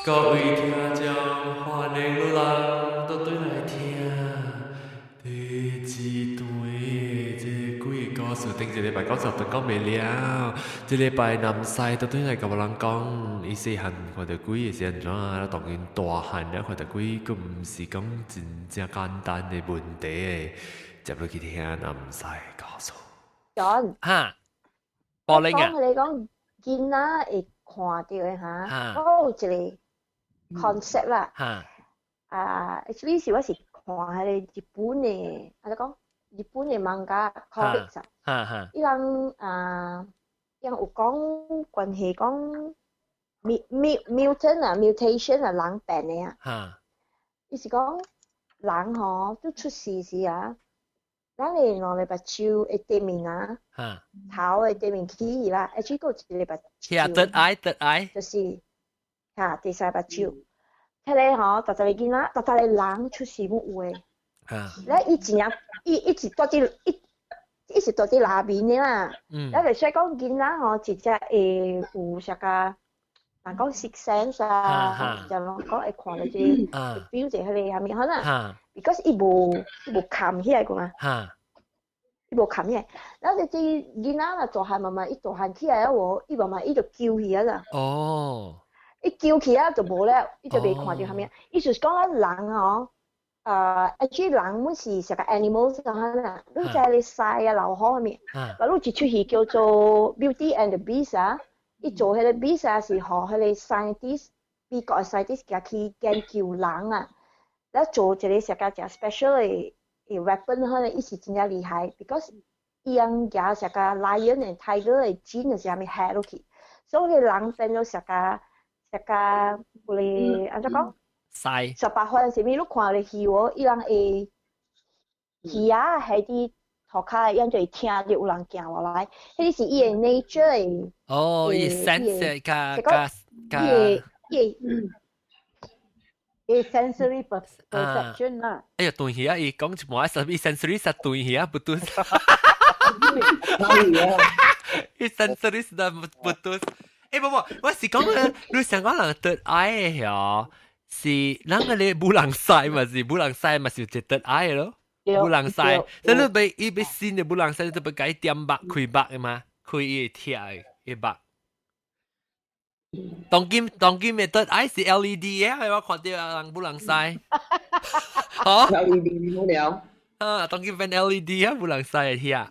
各位听众，欢迎你人都对来听第一段的这几个故事。顶一礼拜讲十段讲未了，这礼拜南西都对来甲我人讲，伊细汉看到鬼是安怎，当然大汉了看到鬼，佮毋是讲真正简单的问题的。接落去听南西故事。John，哈，布林啊，你講囡仔會看到嘅嚇，哈我有一個 concept 啦。哈actually 是我是看迄個日本嘅，你講日本嘅漫畫 comics 啊，哈伊人有講關係講 mutant 啊 mutation 啊人變嘅啊，哈伊是講人吼都出事時啊。咱哋兩個目睭會對面啊，哈，頭會對面起啦，而且個一個目聽得愛，就是第三目睭。睇你嗬，逐個囡仔，逐個人出事冇有誒。咧伊真正伊是到底伊是到底哪邊嘅啦？咱就說講囡仔嗬，直接會有啥個，人講 six sense 啊，就講會看到啲，會表示佢哋下面可能。because 伊無冚起來個嘛，伊無冚起來，然後就啲囡仔啦，大漢慢慢伊大漢起來喎，伊慢慢伊就叫起啊啦。哦，伊叫起啊就無咧，伊就未看到下面。意思是講咱人哦，actually 人本是成個 animals 咁啦，你在你曬啊流河下面，嗱你一出戲叫做 Beauty and the Beast 啊，伊做迄個 Beast 啊是學迄個 scientist，美國嘅 scientist 家去研究人啊。咧做一個食個真 special 嘅 weapon 可能伊是真正厲害 ，because 伊用夾食個 lion and tiger 嘅 gene 就係咪下落去，所以人變咗食個會安怎講？曬18歲時咪你看你戲喎，伊人會戲啊係啲頭殼，因就會聽到有人行落來，迄是伊嘅 nature 嘅。哦，伊 sense 加。sensory perception 啦。哎呀，斷去啊！伊講一半什麼 sensory 實斷去啊，不斷。伊 sensory 實不斷。哎，不，我是講咧，你想講人得愛嘅嗬，是人個你冇人曬嘛，是冇人曬嘛，是就得愛咯。冇人曬，所以你被伊被新嘅冇人曬，就被改點目開目嘅嘛，開伊貼嘅目。當今嘅得愛是 LED 嘅，我看到人冇人曬。嚇 LED 冇了。當今變 LED 啊，冇人曬嘅貼。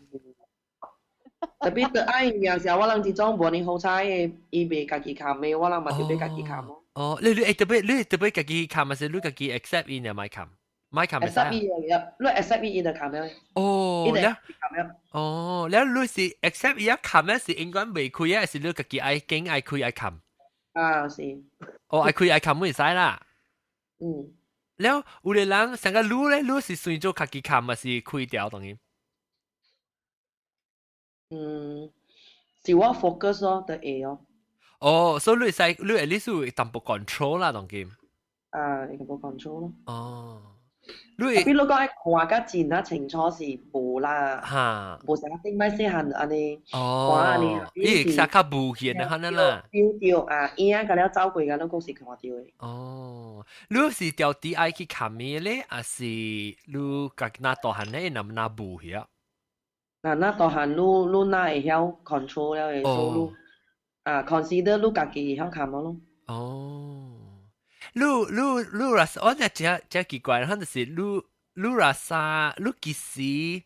特別得愛有時候我人一種無你好彩嘅，伊袂家己冚嘅，我人嘛就要家己冚咯。哦，你特別家己冚，還是你家己 accept 伊就咪冚？咪冚咪使。accept 伊嘅，你 accept 伊就冚咧。哦，แล้วแล้ว你是 accept 伊冚咧，是應該未開啊，還是你家己愛驚愛開愛冚？是。哦，愛開愛冚會使啦。แล้ว有啲人成個你咧，你是算做家己冚，還是開掉當然？是我 focus 咯，就會咯。哦，所以你at least 會淡薄 control 啦，當然。你淡薄 control 咯。哦，比如講看甲真啊清楚是無啦，無成個頂擺細漢安尼看安尼，伊會較無見的可能啦。丟影甲了走過甲，你講是看到嘅。哦，你是掉 DI 去看咩咧？還是你家那大漢咧，那無去啊？那大漢你哪會曉 control 了嘅，所以你consider 你家己會曉看咯。哦。你若是我真奇怪，可能是你若是你其實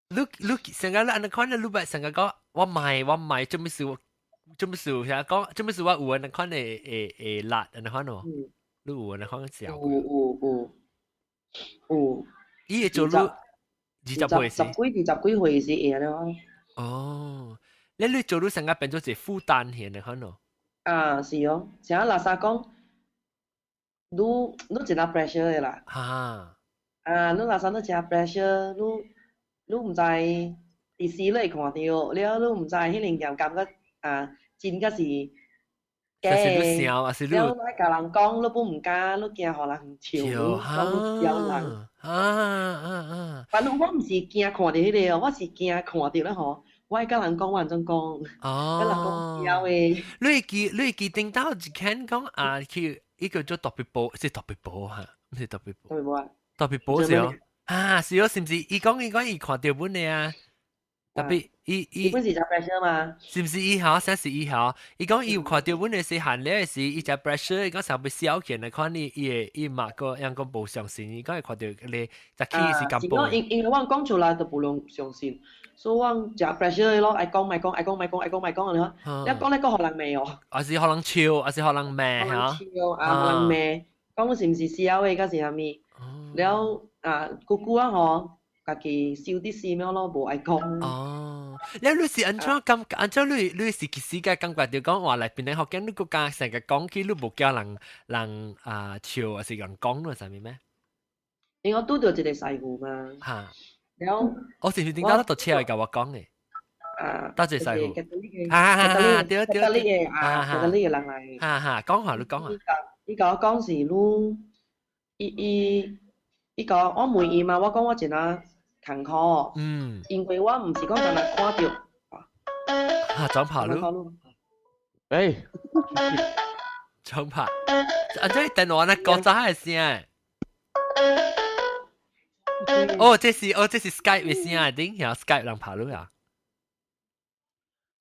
你成個人可能你咪成個講我買做咩事想講做咩事我有人可能會辣人可能你有人可能笑有伊會做你20歲歲是會咯。哦，你做你成個變做一負擔嘅人可能。是哦，像垃圾講，你真係 pressure 嘅啦。你垃圾你真係 pressure，你唔知第時你會看到，了你唔知迄零件感覺真個是假嘅。了你甲人講，你不唔敢，你驚互人笑你，講笑人。反正我唔是驚看到迄個，我是驚看到咧吼。我甲人講，我人講，甲人講笑誒。你記聽到一間講啊，佢一個做特別報，是特別報嚇，唔是特別報。特別報啊？特別報是哦，啊是哦，是唔是？伊看到本嘅啊，特別伊本是隻 pressure 嘛？是唔是伊號？實是伊號。伊講伊有看到本嘅時限了時，伊隻 pressure，伊講上邊小件嚟看伊嘛個樣講無相信，伊講伊看到你隻 key 是咁報。因為我講出來就無能相信，所以我隻 pressure 咯，愛講咪講，愛講咪講，愛講咪講啊！你講你講學人未哦？還是學人笑，還是學人罵嚇？學人罵，講是唔是笑嘅？嗰是蝦米？了姑姑啊嗬，家己笑啲笑咩咯，無愛講。哦，你是按照你是其實嘅感覺就講話嚟邊啲學緊，你個家成日講起，你無叫人笑，還是人講咯，係咪咩？因為我拄到一個師傅嘛。嚇。了，我是唔是點解得到車嚟教我講嘅？多謝師傅。對，對，嘅人嚟。講下你講下。伊甲我講是伊甲我問伊嘛，我講我真係坎坷。因為我唔是講淨係看到。長跑路。誒，長跑。這電話呢講咋係聲？這是 Skype 嘅聲啊，頂有 Skype 人跑路啊。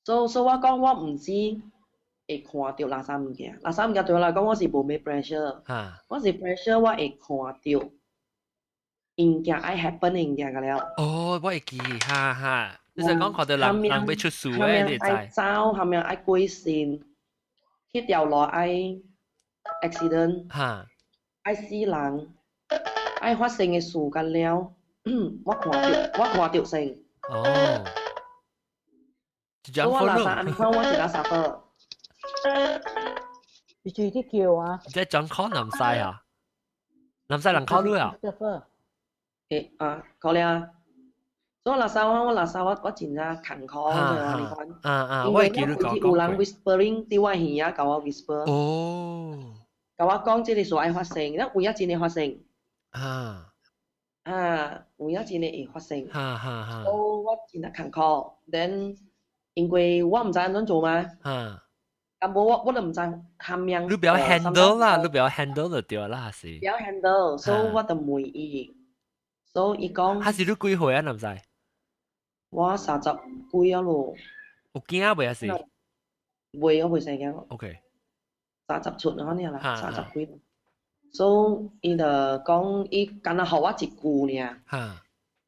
所以我講我唔知會看到垃圾物件，垃圾物件對我來講我是無咩 pressure，我是 pressure 我會看到，物件愛 happen 嘅物件個了。我會記，你就講看到人要出事嘅，你知？愛走，下面愛鬼線，迄條路愛 accident，愛死人。愛發生嘅事干了，我看到先。哦。所以我垃圾安尼看，我是垃圾貨。你住啲叫啊？即係講考南西啊？南西人考慮啊？考慮啊！所以垃圾我垃圾我真係坎坷嘅，你看。我會記你講。有人 whispering 喺我耳仔，甲我 whisper。哦。甲我講，這個事愛發生，因為有真會發生。有影真會發生，所以我真係坎坷。then 因為我唔知安怎做嘛，咁我都唔知下面。你不要 handle 啦，你不要 handle 就對啦，是。不要 handle，所以我就問伊，所以伊講。還是你幾歲啊？唔知。我30幾啊咯。有驚未啊？是。未，我未生驚。OK。30出嗰啲啦，30幾。所以伊就講，伊干那互我一句爾。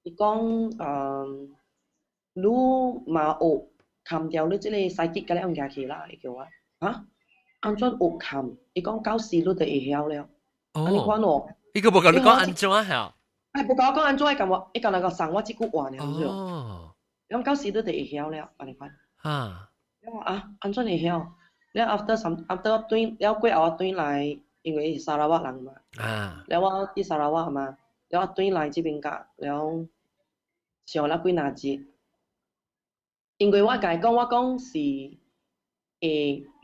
伊講，你嘛學砍掉你即個細節嘅咧，用假期啦，伊叫我安怎學砍？伊講到時你就會曉了。安尼款哦。伊個無甲你講安怎曉？無甲我講安怎，伊甲那個送我即句話爾，你講到時你就會曉了，安尼款。我安怎會曉？了 after 我轉了過後我轉來。因為沙拉瓦人嘛，แล้ว我啲沙拉瓦嘛，แล้ว我轉來這邊㗎，แล้ว上了幾哪節，因為我甲伊講，我講是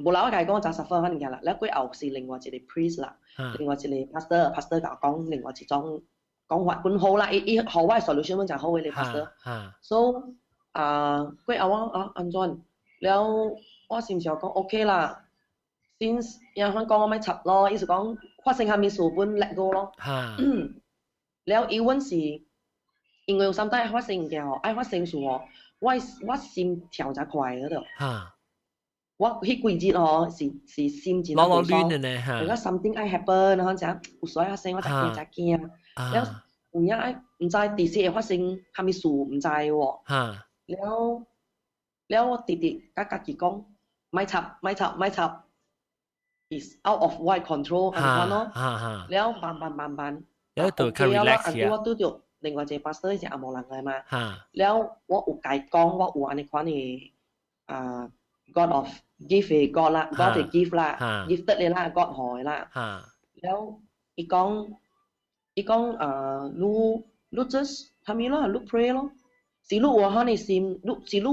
無啦，我甲伊講我10分肯定啦，แล้ว過後是另外一個 priest 啦，另外一個 pastor 甲我講另外一種講法本好啦，伊互我 solution 就好嘅你 pastor，所以過後我安怎，แล้ว我心想講 OK 啦。since 人講我咪插咯，意思講發生下面事本 let go 咯。แล้วอีวัน是因為有三代發生嘅愛發生事哦，我心跳就快嗰度。我迄幾日哦是心情好亂嘅呢。而家 something 愛 happen，然後就有所發生，我就驚。แล้ว有影愛唔知第時會發生下面事唔知喎。แล้ว我直直甲家己講，咪插。is out of my control อันนั้นเนาะแล้วบันแล้วตัวคารีแลกซ์เนี่ยว่าตัวเดียว另外一個 pastor 係阿毛人嚟嘛แล้ว我有解講我有安尼款嘅God of gift 嘅 God 啦 God 嘅 gift 啦 gifted 嘅啦 God หอย啦แล้วอี講ลู just ทำนี้咯ลู pray 咯是ลู有佢嘅心ลู是ลู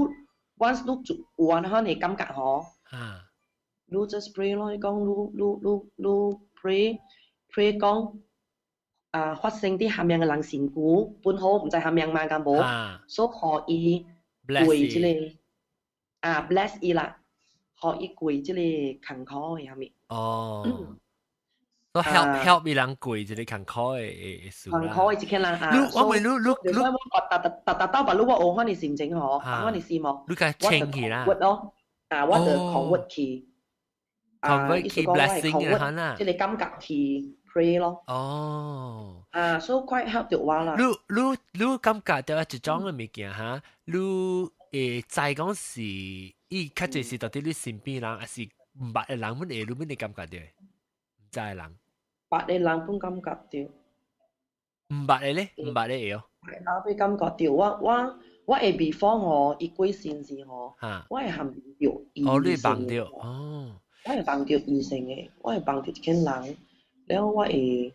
once ลู有佢嘅感覺嗬ลู just pray 咯，伊講ลู pray 講發生啲下面嘅人善故，本好唔知下面嘛咁冇，所以可以跪即个bless 伊啦，互伊跪即个坎坷诶下面。哦。都 help 伊人跪一个坎坷诶事啦。坎坷诶一个人你我问你就算我达到把路我學翻你心情吼，翻你心吼，你甲清起啦。我咯，我就 convert 去，convert 去 blessing 啊啦。即個感覺去 pray 咯。哦。so quite help 到我啦。你感覺到一種嘅物件哈，你會知講是伊較濟是到底你身邊人，還是唔捌嘅人本會你本你感覺到，唔知嘅人。捌嘅人本感覺到。唔捌嘅咧，唔捌嘅會哦。係會感覺到我會 before 我伊過身時吼，我會含到異性嘅。我會幫到異性嘅，我會幫到一個人，然後我會。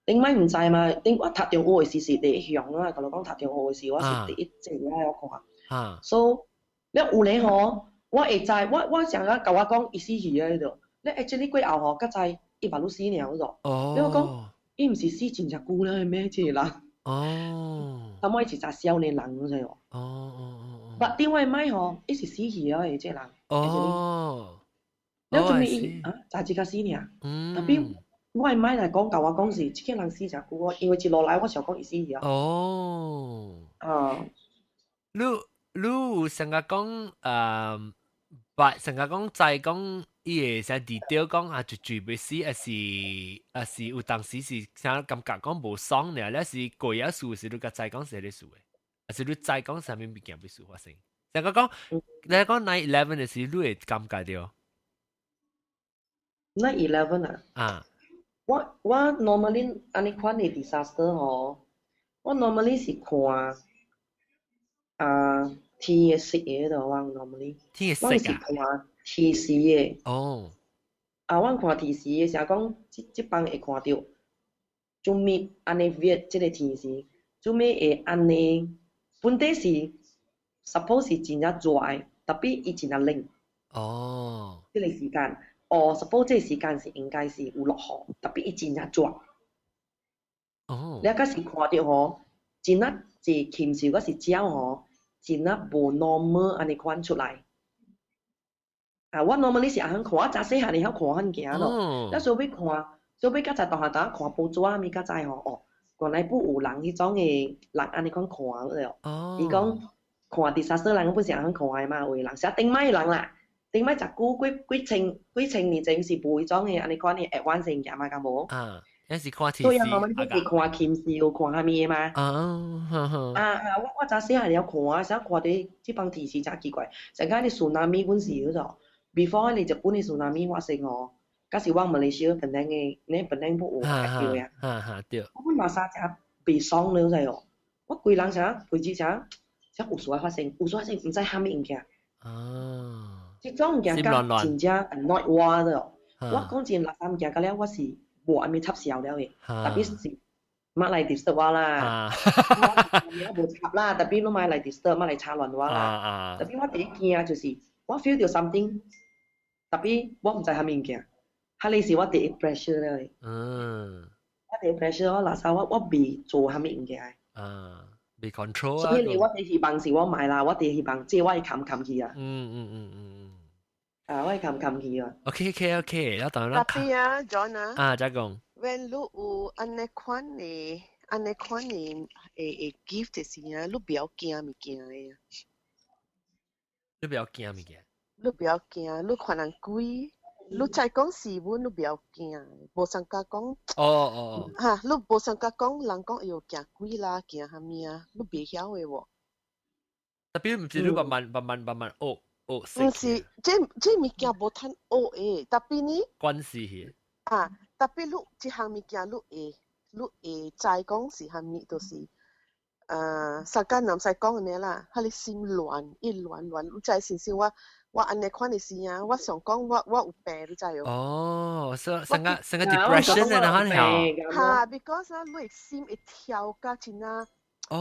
頂擺唔知嘛？我讀中學嘅時是第一項啦，甲你講讀中學嘅時我是第一隻我看。so 你有咧吼，我會知，我成日甲我講伊死去啊迄度，你 actually 過後吼，才知伊把你死了嗰度。你我講伊毋是死真正久了咩？即個人。咁我是隻少年人嗰陣喎。但另外擺吼，伊是死去了嘅即個人。你做咩伊才只個死呢？特別。我係買嚟講甲我講是，即個人死真久啊，因為一路來我想講伊死去啊。你有成日講成日講在講伊會使 detail 講啊，就絕袂死，還是有當時是啥感覺講無爽呢？你是過一事是你個在講是啲事嘅，還是你在講啥物物件必須發生？成日講你講 9/11嘅時，你會感覺到 9/11啊？我 normally 安尼款嘅 disaster 吼，我 normally 是看天嘅色嘅度，我 normally 天嘅色啊，我是看天時嘅。哦。我看天時嘅時候講，即幫會看到，做咩安尼 weird 即個天時，做咩會安尼？本地是 suppose 是真正熱，特別伊真正冷。哦。即個時間。suppose 這個時間是應該是有落雨，特別伊真正熱。你嗰時看到吼，真啊一禽獸嗰時鳥吼，真啊無 normal 安尼款出來。我 normally 是安看，我早細漢你曉看迄件咯。我所以看，所以較早大漢當看報紙咪較早吼，原來不有人迄種嘅人安尼款看了。伊講看disaster人本是安看嘅嘛，有人寫頂擺人啦。頂擺十幾千年前是無迄種嘅安尼款嘅 advance 嘅嘢嘛，敢無？那是看天時。所以我們是看禽獸，看蝦米嘅嘛。我早細漢了看，時看到即幫天時真奇怪。成間你蘇南米本時嗰度 ，before 你日本嘅蘇南米發生哦，嗰時我馬來西亞本來嘅，你本來不有叫呀。對。我本馬沙只被傷了就係哦，我規人成飛機成有事發生，唔知蝦米物件。即種物件甲真正 annoy 我咯。我講真，垃圾物件甲了，我是無安尼插笑了嘅，特別是乜嚟 disturb 我啦，我無插啦，特別攏乜嚟 disturb，乜嚟吵亂我啦。特別我第一驚就是我 feel 到 something， 特別我唔知蝦米物件，迄個是我第一 pressure 咧。我第一 pressure 我垃圾我未做蝦米物件。未 control 所以我第希望是我買啦，我第希望即係我係冚去啊。我係冚去啊。OK，我當然。特別啊 ，John 啊。再講。When 你有安尼款嘅gift 嘅時啊，你不要驚物件嘅啊。你不要驚物件。你不要驚，你看人貴，你再講時文，你不要驚，無相甲講。你無相甲講，人講要驚貴啦，驚蝦米啊？你袂曉嘅喎。特別唔是你慢慢學。毋是，這物件無通學誒，特別呢？關係去。特別你一項物件，你會知講是蝦米，就是三間男仔講安尼啦，佢哋心亂，一亂，你知先先我安尼款嘅事啊，我想講我有病，你知哦？成個 depression 啊，然後because 你嘅心會跳甲真啊，即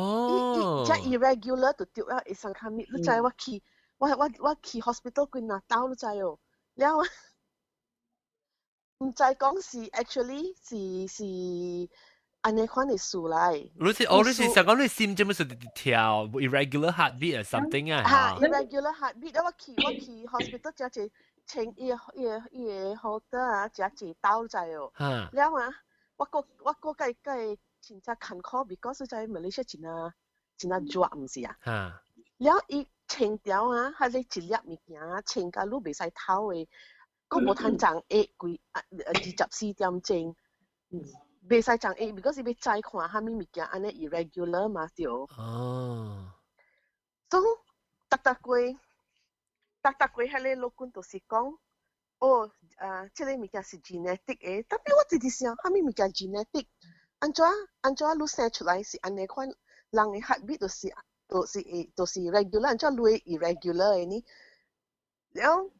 irregular 就掉啊，會生蝦米，你知我去 hospital 幾拿刀，你知哦？然後唔知講是 actually 是安尼款的事来。你是想講你心怎麼是跳 irregular heartbeat or something 啊？嚇 irregular heartbeat，我去 hospital 只只請伊個好得啊，只只刀仔哦。了啊，我計真正坎坷 ，because 在 Malaysia 真啊 drop 唔是啊。了伊請條啊，係你一粒物件請甲你袂使偷的，佫無通長24點鐘。袂使講because 伊要再看啥物物件安尼 irregular 嘛對。哦。所以逐過迄個老公就是講，即個物件是 genetic 的，但係我直直想，啥物物件 genetic？安怎你生出來是安尼款，人的 heartbeat 就是 regular， 安怎你 irregular 的呢？了。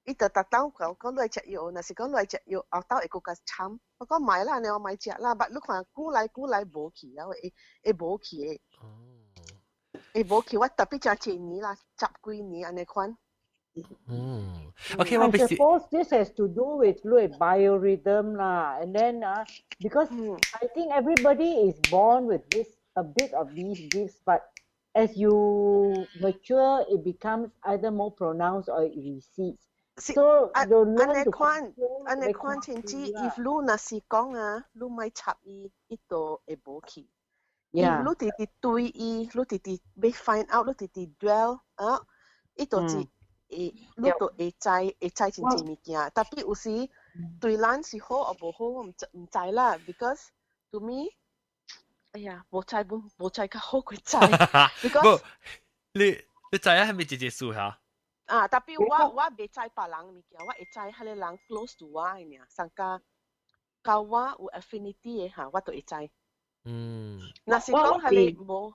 伊就特登講來食藥，若是講來食藥，後頭會更加慘。我講買啦，你我買食啦，但你看久來無去了，會無去的。會無去，我特別真濟年啦，10幾年安尼款。Okay, I suppose this has to do with biorhythm lah, and then because I think everybody is born with a bit of these gifts, but as you mature, it becomes either more pronounced or it recedes. So 安尼款情之 ，if 你若是講啊，你莫插伊，伊就會無去。if 你直直對伊，你直直要 find out， 你直直 dwell 啊，伊就是你就會知真濟物件。特別有時對咱是好或無好，我唔知啦。Because to me， 哎呀，無知較好過知。Because 你知啊，係咪直接數下？特別我袂知別人物件，我會知迄個人 close to 我嘅爾，上加甲我有 affinity 嘅嚇，我就會知。若是講迄個無，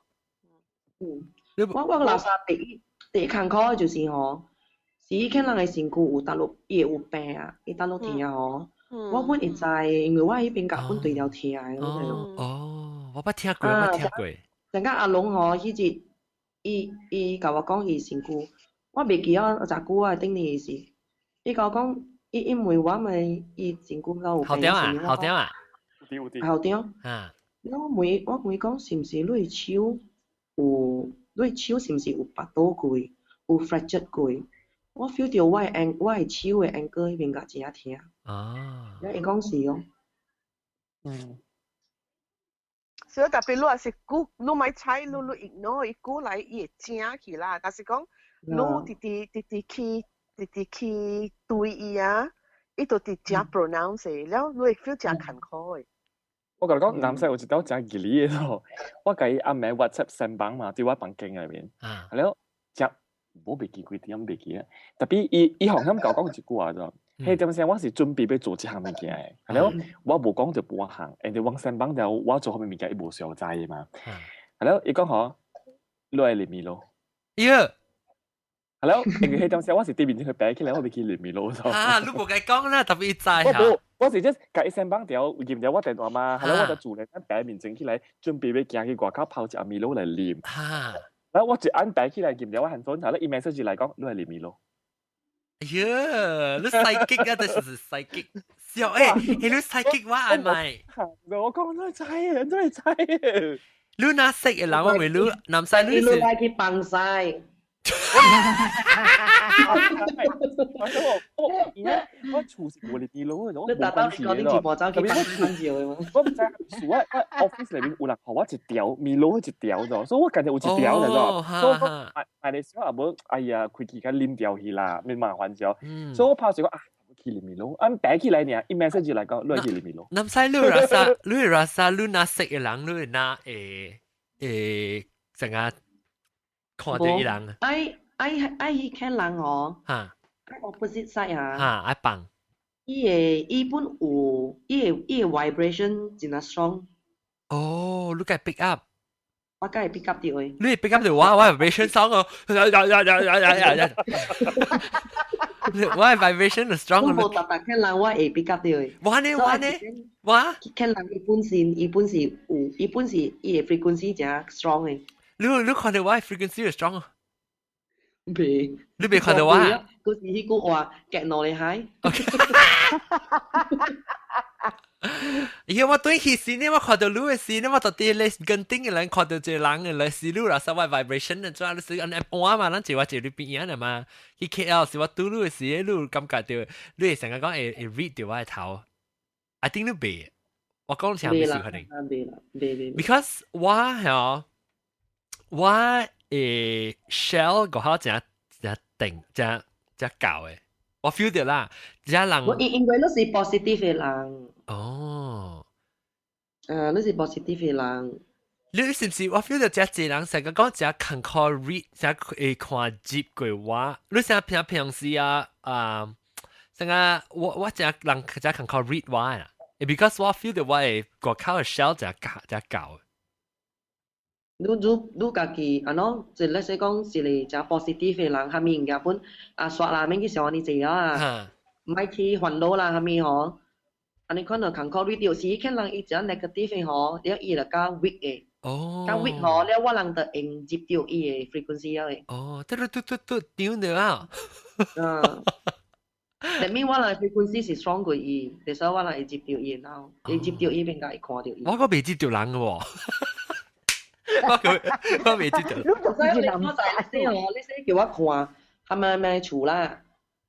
我老實第一坎坷就是是伊看人嘅身軀有大陸伊會有病啊，伊大陸疼我本會知，因為我迄邊甲本對了疼嘅哦，我捌聽過。上加阿龍迄日伊甲我講伊身軀。我袂記啊，昨久啊，頂年是，伊甲我講，伊因為我咪伊身軀有病，後點啊，後點，我問伊講是毋是你手是毋是有拔倒過，有 fracture 過？我 feel 到我的手的 ankle 迄邊甲真疼。伊講是哦。所以特別你若是久，你莫猜，你 ignore 伊久來伊會正去啦，但是講。你直直去對伊啊，伊就直正 pronounce 嘅，了你會 feel 正坎坷嘅。我甲你講，南西有一條真吉利嘅咯，我甲伊暗暝 WhatsApp 上網嘛，對我房間內面，了只冇袂記幾點袂記啊，特別伊好像甲我講一句話咗，迄陣時我是準備要做一項物件嘅，了我無講就半項，人哋往上網了我做咩物件伊無詳細嘅嘛，了伊講吼，你係裡面咯。係咯，因為迄陣時我是對面去擺起來，我未去聯絡咯。你無甲伊講啦，特別伊知嚇。我是即甲伊先綁條，驗咗我電話嘛，係咯，我就做咧，擺面整起來，準備要行去外口泡一阿米露來啉。然後我一按擺起來，驗咗我handphone，係咯，伊 message 來講，你係聯絡咯。哎呀，你psychic啊，這是psychic。笑你 psychic 我係咪？我講你知啊，真係知啊。你哪識嘅人？我為你南西你是。你來去幫曬。我處事無力啲咯，我你打到你講啲全部走去幫照嘅嘛？我唔知係我 office 裏面有人學我一條面路一條咗，所以我近日有一條嚟咗，所以我買嚟時候也冇，哎呀，佢而家黏掉去啦，咪麻煩咗，所以我拍住個去裏面咯，按擺起來呢，一 message 嚟講，你去裏面咯。南西你rasa你哪識嘅人，你哪成日看到伊人。I 看人I opposite side 愛放。伊本有伊嘅 vibration 真係 strong。你該 pick up。我該 pick up 啲位。你 pick up 到我 vibration strong 哦。我 vibration 就 strong。我冇特特看人我會 pick up 啲位。我看人伊本是伊嘅 frequency 真 strong 嘅。你看到我 frequency 就 strong 哦。未，你未看到我啊？嗰時迄句話夾落嚟嗨。因為我對起時呢，我看到路嘅時呢，我到底你跟頂嘅人看到隻人嘅來時路啦，稍微 vibration 嘅，做你是按按嘛，咱就話就你邊樣啊嘛。去 KL 時我對路嘅時，路感覺到你係成日講會 read 到我嘅頭，I think 你白，我講成唔少可能。Because 我shell 個口正定正搞嘅，我 feel 到啦，正人。我因為你是 positive 嘅人。哦。你是 positive 嘅人。你是唔是我 feel 到只人成日講只 control read 只會看接句話，你成日平時成日我只人只 control read 話啊 ，because 我 feel 到我係個口嘅 shell 只搞。你家己即係說講是你只 positive 嘅人，下面日本刷啦，免去想你做啊，唔係去煩惱啦，下面嗬。อันนี้คนเราขังข้อรีดิวสีแค่ลังอีจะ negative เหรอเดี๋ยวอีละก็ weak เองก็ weak เหรอเรียกว่าลังตัวเองจิบเดียวอี frequency เองตุ๊ดเดียวเดียวแต่ไม่ว่าลัง frequency 是 strong กว่าอีแต่所以ว่าลังจิบเดียวอีแล้วจิบเดียวอีเป็นการ看到อี我未接到人嘅喎我未接到所以你所在你先叫我看係咪處啦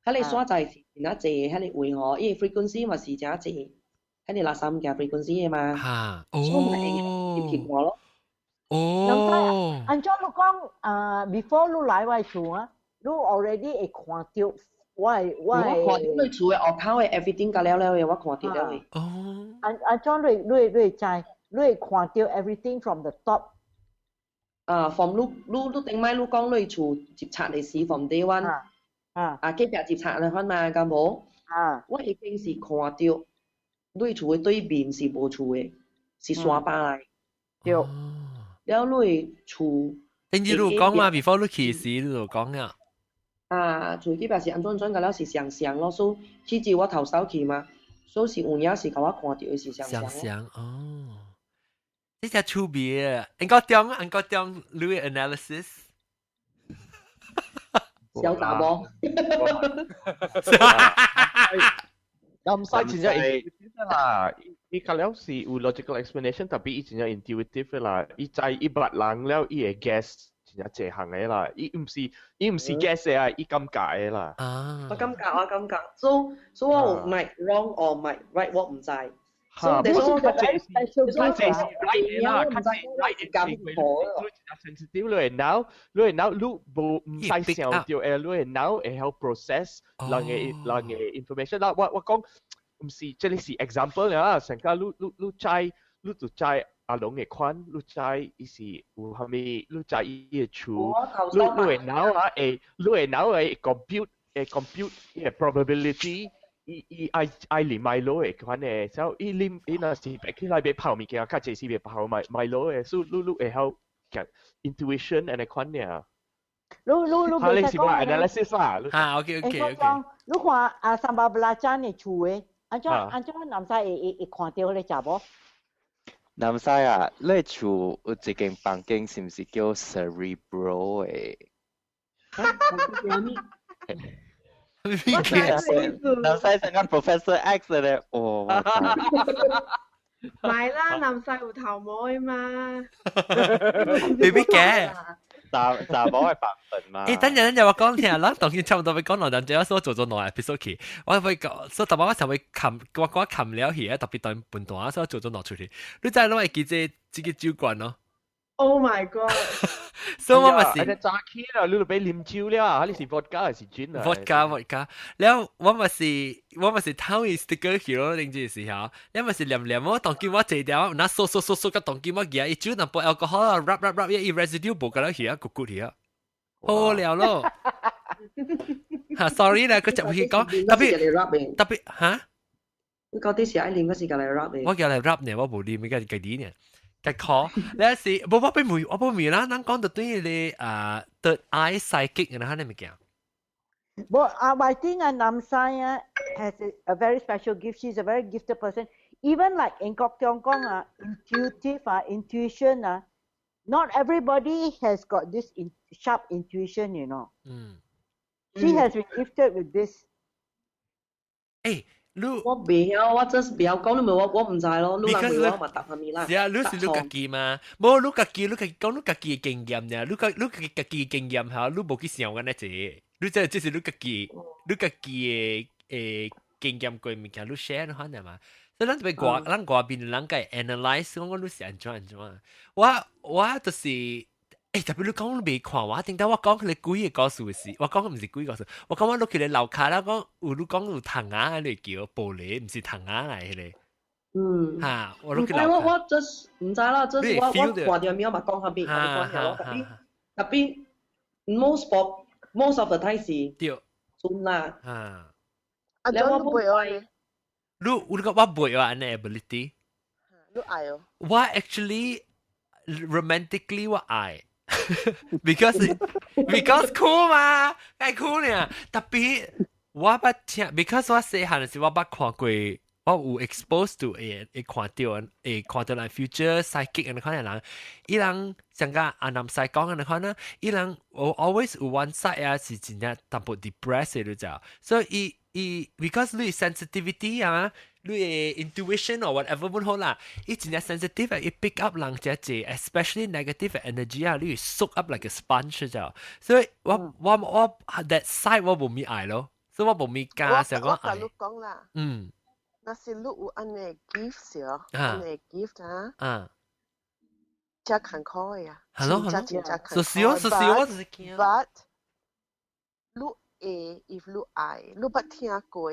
喺你所在是哪隻喺你會嗬，因為 frequency 咪是哪隻喺你垃圾嘅 frequency 嘛，所以咪接貼我咯。哦，按照你講before 你來我厝啊，你 already 會看到我看到你厝嘅學校嘅 everything 㗎了嘅，我看到了嘅。哦，按照你知，你會看到 everything from the top。from 你頂擺你講你厝接察嚟是 from day one。基本接察嚟看嘛，咁冇。我已經是看到，你厝嘅對面是無厝嘅，是山巴嚟。對。แล้ว你厝。等於你講嘛 ，before 你去時你就講啊。厝基本是安怎㗎了，是上咯，所以至我頭手去嘛，所以是有影是甲我看到嘅是上哦。呢隻趣味啊！anh có trong Louis analysis。小打波，咁細真係 intuitive 啦，伊kalau是有 logical explanation，tapi 伊真係 intuitive 啦，伊知伊捌人了，伊會 guess 真係這行嘅啦，伊唔是 guess 嘅啊，伊感覺嘅啦。我感覺，所以我唔係 wrong or 唔係 right，我唔知。所以我覺得佢這是 right 啦，佢是 right 嘅感覺。sensitive 你係 now 你唔使想到誒，你係 now 會help process 人嘅 information 啦。我講唔是，這裡是 example 啦。成家你就知阿龍嘅款，你知伊是有蝦米，你知伊嘅處，你係 now 啊誒，你係 now 係 compute 嘅 probability。伊愛啉買攞嘅款嘅，所以伊若是白起來別泡物件，較濟是別泡買攞嘅，所以你會曉講 intuition 誒款嘅。你是話 analysis 啦。OK。你看三巴布拉站嘅厝嘅，按照南西會看到你知無？南西啊，你厝有一間房間是唔是叫 cerebral 嘅？南西成間 Professor X 咧，哦，唔係啦，南西有頭毛嘛，未必嘅。查某係白粉嘛。等陣我講聽啦，當然差唔多要講兩陣，所以做咗兩 episode 去，我會講，所以特別我成日我冚了去，特別當半段，所以做咗兩出去。你真係攞嚟記這個酒館咯。Oh my god！ 所以我咪是，你炸起啦，你就俾啉酒了，你是 vodka 還是 gin 啊 ？vodka，然後我咪是偷伊 sticker 去咯，定住時候，你咪是黏我當見我坐掉，那掃個當見我嘅，伊酒淡薄 alcohol rub 伊 residue 冇個啦去啊，咕去啊，好了咯。嚇 ，sorry 啦，佢就會講，特別嚇，你嗰啲時愛啉嗰時間嚟 rub 嘅，我叫嚟 rub 呢，我冇啉，而家啲呢。嘅 call，你是我俾梅啦，咱講到對你third eye psychic 然後你咪講。But I think Nam Sai has a very special gift. She's a very gifted person. Even like in Kok Tiong Kong, intuition. Not everybody has got this sharp intuition, you know. She has been gifted with this. 誒，我未晓，我真是未晓講，你咪我唔知咯。你人問我咪答下面啦。是啊，你是你家己嘛？冇你家己講你家己嘅經驗呀，你家己嘅經驗嚇，你冇去想嘅呢啫。你即是你家己嘅經驗過物件，你 share 可能嘛？所以咱外邊人嘅 analyze 講你是安怎。我就是。特別你講你未看，我頂到我講佢哋幾個故事時，我講唔是幾個故事，我講我落去你樓下啦，講有你講有藤啊，你叫玻璃，唔是藤啊嚟嘅。嚇，我落去樓下。我真唔知啦，真是我看到面我咪講下邊，我講下特別 most of the time 是對，準啦。啊，你我背我嘅。你講我背我安尼 ability。你愛哦。我 actually romantically 我愛。because cool 嘛，梗係 cool 呢。特別我捌聽 ，because 我細漢嘅時候我捌看過，我有 exposed to 看到來 future psychic 嘅可能人，伊人像個阿南西講嘅可能，伊人我 always 有 one side 啊是真正淡薄 depressed 嘅就，所以because 你 sensitivity 啊。你嘅 intuition or whatever 本好啦，伊真係 sensitive 啊，伊 pick up 人只只 ，especially negative energy 啊，你 soak up like a sponge 就，所以我 that side 我冇咪愛咯，所以我冇咪加成我愛。我講啦，那是你有安尼 gift 哦，安尼 gift 啊，真坎坷呀，真真坎坷。我就是驚。But 你if 你愛，你捌聽過。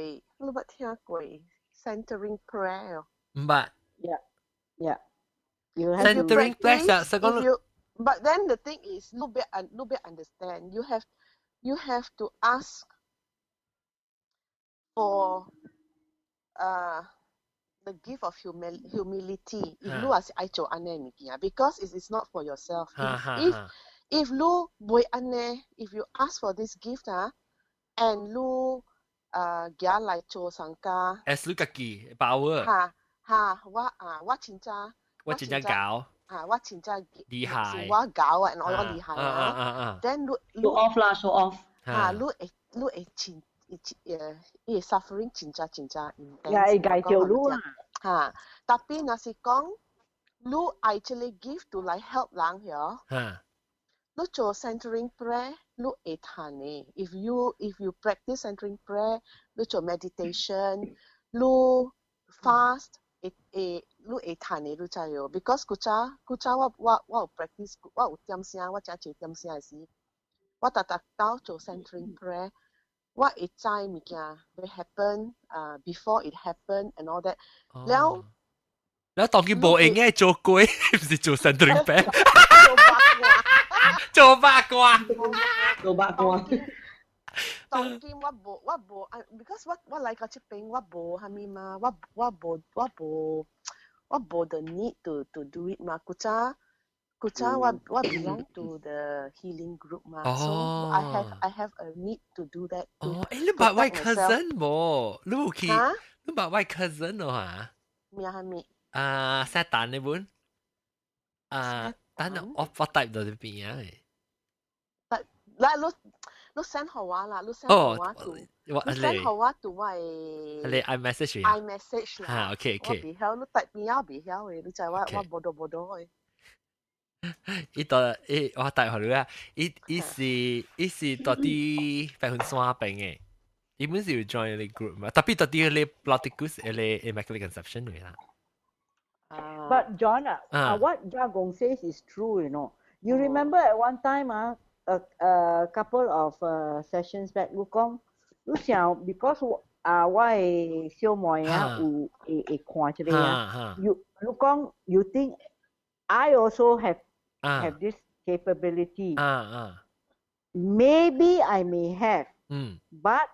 Centering prayer. Yeah. You have centering prayer. But then the thing is, you better understand. You have to ask for the gift of humility. If you are ai cho ane because it is not for yourself. If you boy ane, if you ask for this gift and you gia 嚟做上家 ，as 你家己 power， 我真正搞，我真正厲害，我搞啊，我厲害啊，then 你 show off 啦 show off， 你會真suffering 真正 intense， 會介紹你啊，tapi 若是講你 actually give to 嚟 help 人喎，你做 centering prayer。你會彈嘅 if you practice centering prayer 你做 meditation 你 fast 你會彈嘅你知喎 because 古早我有 practice 我有點聲我真係點聲嘅時我特到做 centering prayer 我會知物件會 happen before it happen and all that แล้วตอนกินโบเองไงโจกล้วยไม่ใช่โจ centering prayerโจบากกว่า當今我無 because 我嚟到這邊我無蝦米嘛我無 the need to do it 嘛古早我 belong to the healing group 嘛 so I have a need to do that 你把我 cousin 冇你冇去你把我 cousin 咯嚇咩蝦米撒旦你本但係我type 到呢邊啊你 send 給我啦，你 send 給我讀，你 send 給我讀我係你 iMessage 啦，嚇 OK 我未曉，你特別我未曉嘅，你知我報道嘅。依度我帶學你啊，依是到啲百分山邊嘅，依本是要 join 你 group 嘛，特別到啲你 Ploticus 你 Immaculate Conception 嚟啦。But John, what Jagong says is true, you know. You remember at one time, a couple of sessions back, Lu xiao because 我係小妹有看出嚟you think I also have this capability. Maybe I may have, but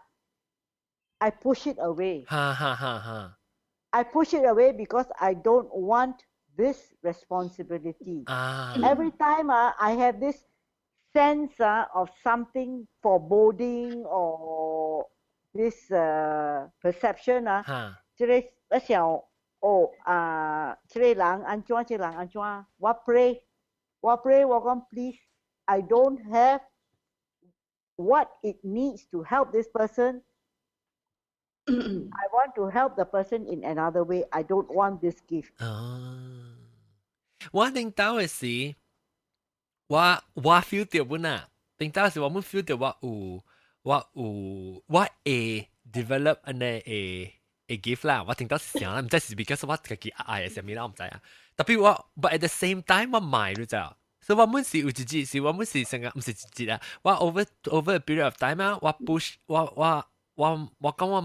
I push it away. I push it away because I don't want this responsibility. Every time I have this sense of something foreboding or this perception 這個我想這個人安怎我 pray 我講 please I don't have what it needs to help this person I want to help the person in another way. I don't want this gift. 我頂到嘅時，我 feel 到本啊，頂到時我們 feel 到我會 develop 安尼會 give 啦，我頂到是啥啦，唔知是 because 我自己愛嘅啥物啦，我唔知啊。特別but at the same time 我買你知道，所以我們是有一節，是我們是成個唔是一節啊，我 over a period of time 啊，我 push 我講我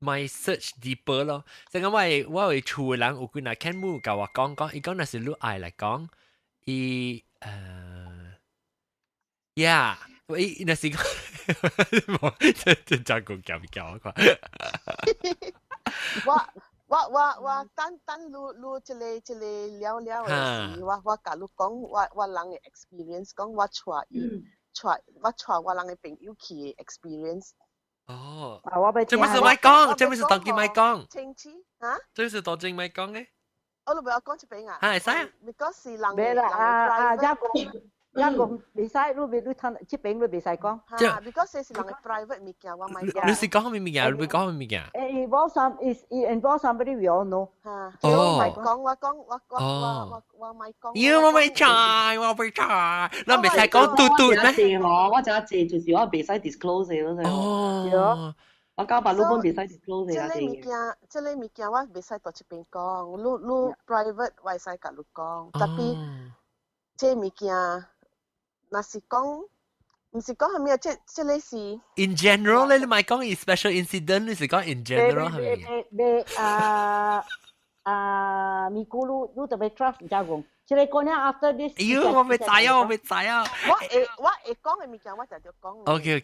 買 search deeper 咯，即係我會厝人有幾若肯母甲我講，伊講那是你愛來講，伊呀，伊那是講，真講叫我看。我等你這裡聊嘅時，我甲你講，我人嘅 experience，講我帶我人嘅朋友去嘅 experience。哦，這不是咪講，這不是當機咪講。清楚啊？這是當機咪講嘅。我都唔要講出邊啊。係使啊。because 是人未啦，一個未使，你吞這邊你未使講。嚇 ，because 是人嘅 private 物件，我咪講。你是講咩物件？你講咩物件？Involve somebody we all know。嚇，我咪講，我咪講。妖，我未猜，你未使講嘟嘟咩？我就一隻就是我未使 disclose 嘅咯。哦。我交白老本未使 disclose 嘅。這類物件我未使到這邊講，你 private 我會使甲你講，特別這物件。那是講，唔是講係咩？這類是 in general 你咪講 special incident， 你是講 in general 係咪？咪咕嚕特別 trust 家講，即係講咧 after this。妖，我未知啊！我會講嘅物件，我就要講。OK。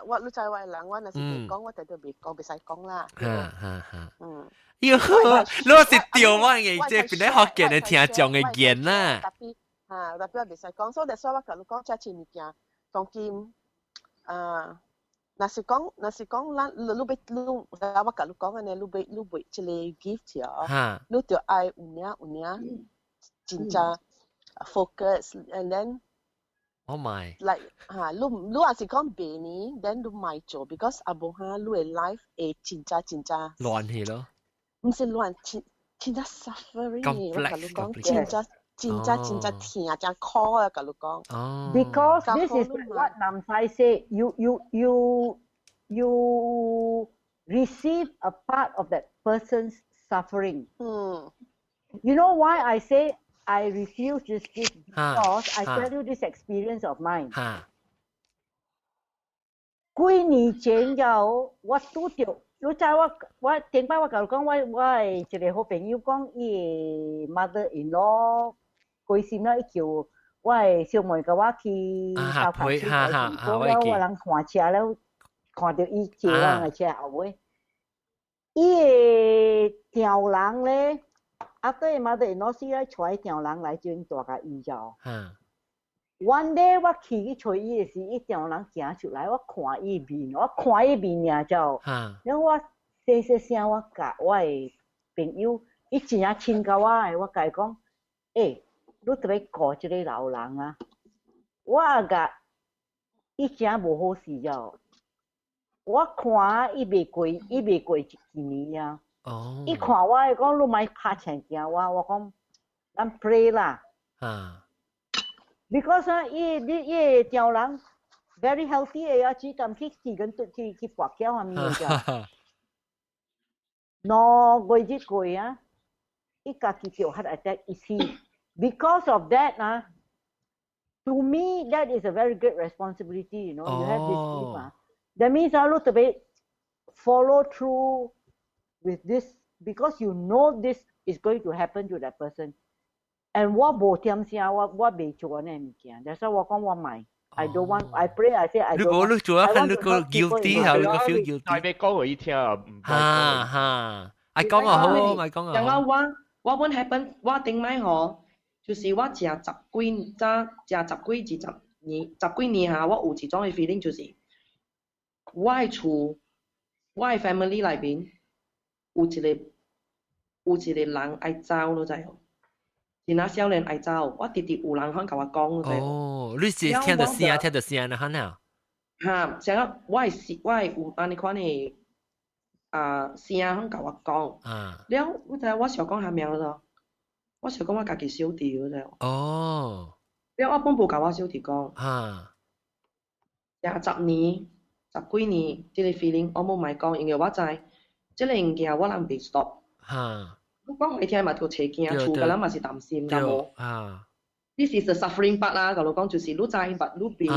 我你知我係人，我那是未講，我就要未講，未使講啦。妖，你是調我嘅，即係邊啲學嘅你聽講嘅言啦。特別未使講，所以就所以我甲你講，這錢物件，當今若是講，我甲你講嘅呢，你袂即個 gift 哦，你就愛有領，真正 focus，and then，oh my， like 你若是講別呢 ，then 你咪做 ，because 阿無哈，你嘅 life 會真正亂去咯，唔是亂，真正 suffering， 我甲你講，真正疼，真苦啊！甲你講。Because this is what Nam Sai say. You receive a part of that person's suffering. You know why I say I refuse this gift? Because I tell you this experience of mine. 幾年前有我拄着。你知我頂擺我甲你講，我係一個好朋友講，伊 mother-in-law 過身啦，伊叫我係小妹甲我去交通處，我人看車了，看到伊坐人嘅車後尾，伊個條人咧，after 伊 mother-in-law 死咧，帶條人來這邊大甲醫療。One day 我去找伊嘅時，伊條人行出來，我看伊面爾就，然後我細聲我甲我嘅朋友，伊真係親甲我嘅，我甲伊講，你特別顧這個老人啊，我甲伊真無好事就，我看伊未過一年啊，伊看我講你莫拍前驚我講，咱 pray 啦。Because 伊條人 very healthy 嘅啊，只咁去搏橋下面嘅。No 過啊，伊家己就 heart attack 一次。Because of that 啊 ，to me that is a very great responsibility. You know, you have this gift 啊。That means 你特別 follow through with this because you know this is going to happen to that person。And 我無點聲，我未做呢物件，但係我講我買 ，I don't want， I pray， I say I don't want。你做啊，你個 guilty 係你個 feel guilty。但係講我一聽啊，I 講啊好，咪講啊。然後我本 happen， 我頂擺嗬，就是我食十幾年下，我有一種嘅 feeling，就是我嘅厝，我嘅 family 內邊有一個人愛走，你知無？是那少年愛走，我直直有人肯甲我講，哦，你是聽到聲啊，聽到聲啊，嚇哪？哈，成個我有安尼款的聲響甲我講，了你知我想講下名咯，我想講我家己小弟嗰隻。哦。了我本無甲我小弟講。10年、10幾年，即個 feeling 我冇咪講，因為我知即個物件我人袂 stop。我講你聽嘛，條車行厝，個人嘛是擔心，敢無？This is the suffering part 啦，甲你講就是你知，but 你變。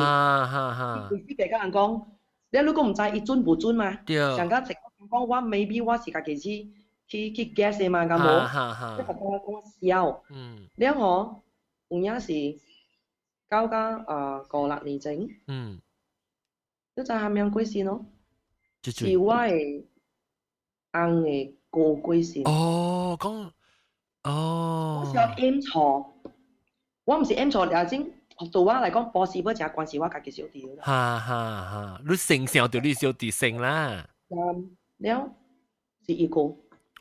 你俾個人講，你如果唔知伊準唔準嘛？上個直講我 maybe 我是家己去 guess 的嘛，敢無？你發覺我笑。了吼，有影是9到5、6年前。你知下面幾時咯？是我的翁的過幾時。哦，講哦。我是要 aim 錯，我唔是 aim 錯，而真對我來講 possible 就係關係我家己小弟啦。哈，你成想到你小弟成啦。了是一個。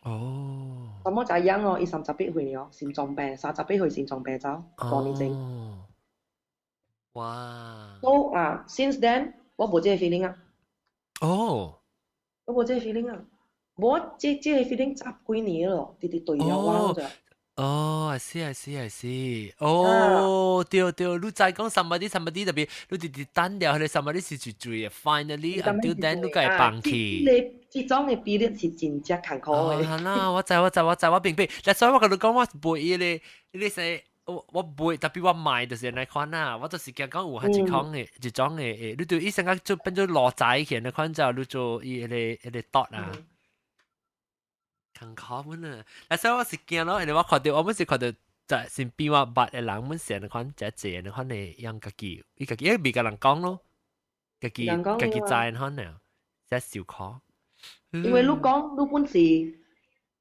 哦。咁我就係養我，伊38歲了，心臟病，38歲心臟病走，2年前。哇。So since then 我冇這個 feeling 啊。哦。我冇這個 feeling 啊。我這個 feeling 10幾年咯，直直對了我就。哦，I see。哦，對，你再講 somebody 特別，你直直等了，你 somebody 是最最 finally until then 你該放棄。這種嘅比例是真正艱苦嘅。係啦，我知，我明白。所以我跟你講，我背你說我背，特別我買就是那款啦，我就是驚講有係一種嘅，一種嘅，你對醫生講就變咗落仔嘅那款就你做一個 dot 啊。很可憐啊！嗱，所以我是驚咯，因為我看到，我們是看到在身邊話捌嘅人，們成日看只隻，你看你養家己，伊家己因為別個人講咯，家己知看了，只小可。因為你講，